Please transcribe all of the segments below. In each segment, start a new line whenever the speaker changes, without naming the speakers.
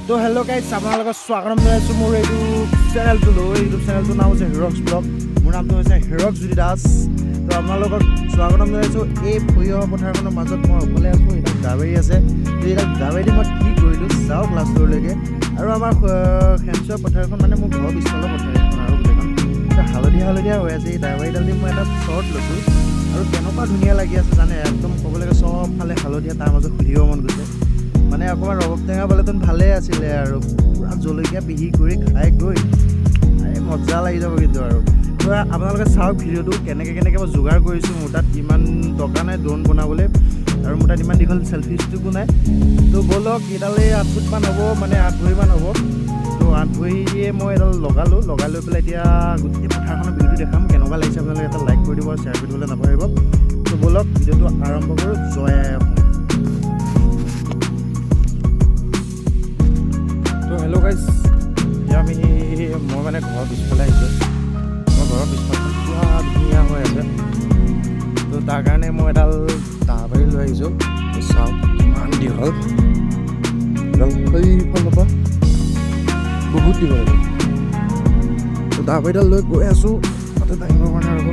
তো hello' guys আপোনালোকক স্বাগতম জনাইছোঁ মোৰ ইউটিউব চেনেলটোলৈ। ইউটিউব চেনেলটোৰ নাম হৈছে হিৰক্স ব্লগ। মোৰ নামটো হৈছে হিৰক্স জ্যোতি দাস। তো আপোনালোকক স্বাগতম জনাইছোঁ। এই ফুৰি অহা পথাৰখনৰ মাজত মই অকলে আছোঁ। এইডাল গাড়ী আছে। তো এইডাল গাড়ীদি মই কি কৰিলোঁ চাওক লাষ্টলৈকে। আৰু আমাৰ খেমচোৱা পথাৰখন মানে মোৰ ঘৰৰ পিছফালৰ পথাৰ এখন আৰু গোটেইখন তো হালধীয়া হৈ আছে। এই দাবাৰীডাল দি মই এটা শ্বৰ্ট লৈছোঁ আৰু কেনেকুৱা ধুনীয়া লাগি আছে জানে, একদম ক'বলৈকে চবফালে হালধীয়া, তাৰ মাজত সুধিব মন গৈছে। মানে অকণমান ৰবাব টেঙা পালেতো ভালেই আছিলে আৰু পূৰা জলকীয়া পিহি কৰি খাই গৈ মজা লাগি যাব কিন্তু। আৰু তো আপোনালোকে চাওক ভিডিঅ'টো কেনেকৈ মই যোগাৰ কৰিছোঁ। মোৰ তাত ইমান টকা নাই ড্ৰোন বনাবলৈ আৰু মোৰ তাত ইমান দীঘল চেল্ফি ষ্টিকো নাই। তো ব'লক এইডালে 8 ফুটমান হ'ব, মানে 8 ভৰিমান হ'ব। তো 8 ভৰিয়ে মই এডাল লগাই লৈ পেলাই এতিয়া গোটেই পথাৰখনৰ ভিডিঅ'টো দেখাম। কেনেকুৱা লাগিছে আপোনালোকে এটা লাইক কৰি দিব আৰু শ্বেয়াৰ কৰি দিবলৈ নাপাহৰিব। তো ব'লক ভিডিঅ'টো আৰম্ভ কৰোঁ। জয় আই অসম। তো হেল্ল' গাইজ, এতিয়া মই মানে ঘৰৰ পিছফালে আহিছোঁ। মই ঘৰৰ পিছফালখন পুৰা ধুনীয়া হৈ আছে। তো তাৰ কাৰণে মই এডাল দাবাৰী লৈ আহিছোঁ। চাওক কিমান দীঘল, এডাল সেইফালৰ পৰা বহুত দীঘল। তো দাবাৰীডাল লৈ গৈ আছোঁ তাতে দাঙিবৰ কাৰণে। আৰু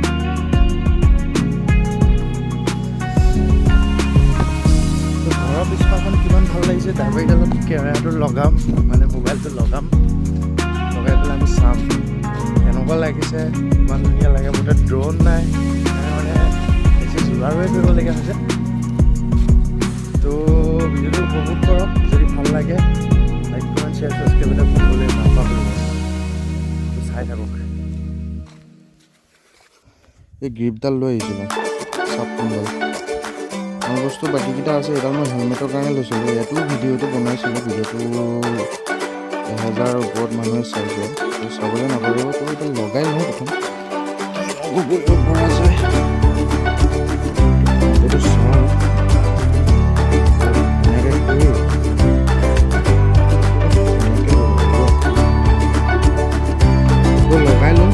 ঘৰৰ পিছফালখন কিমান ভাল লাগিছে। দাবাৰীডালত কেমেৰাটো লগাম, মানে মোবাইলটো লগাই পেলাই আমি চাম কেনেকুৱা লাগিছে, ইমান ধুনীয়া লাগে। মোৰ তাত ড্ৰোন নাই, মানে বেছি যোগাৰহে কৰিবলগীয়া হৈছে। তো ভিডিঅ'টো উপভোগ কৰক। যদি ভাল লাগে লাইক কমেণ্ট শ্বেয়াৰ ছাবস্ক্ৰাইব এটা কৰিবলৈ নাপাহৰিব। তো চাই থাকক। এই গ্ৰিপডাল লৈ আহিছিলোঁ, চাপডাল আৰু বস্তু বাকীকেইটা আছে। এডাল মই হেলমেটৰ কাৰণে লৈছিলোঁ। ইয়াতো ভিডিঅ'টো বনাইছিলোঁ। ভিডিঅ'টো 1000ৰ ওপৰত মানুহে চাইছে। তো চাবলৈ নাপাৰিব। তো এইটো লগাই লওঁ প্ৰথম পৰা যায়। এইটো চাওঁ এনেকৈ কৰি লগাই লওঁ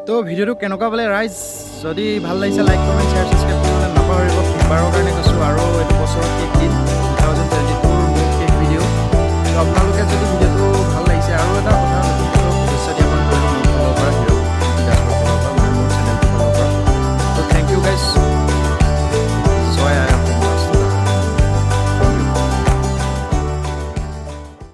তো ভিডিঅ'টো কেনেকুৱা বোলে ৰাইজ যদি ভাল লাগিছে লাইক কমেণ্ট শ্বেয়াৰ ছাবস্ক্ৰাইব কৰিবলৈ নাপাহৰিব। ফিডবাৰৰ কাৰণে কৈছোঁ আৰু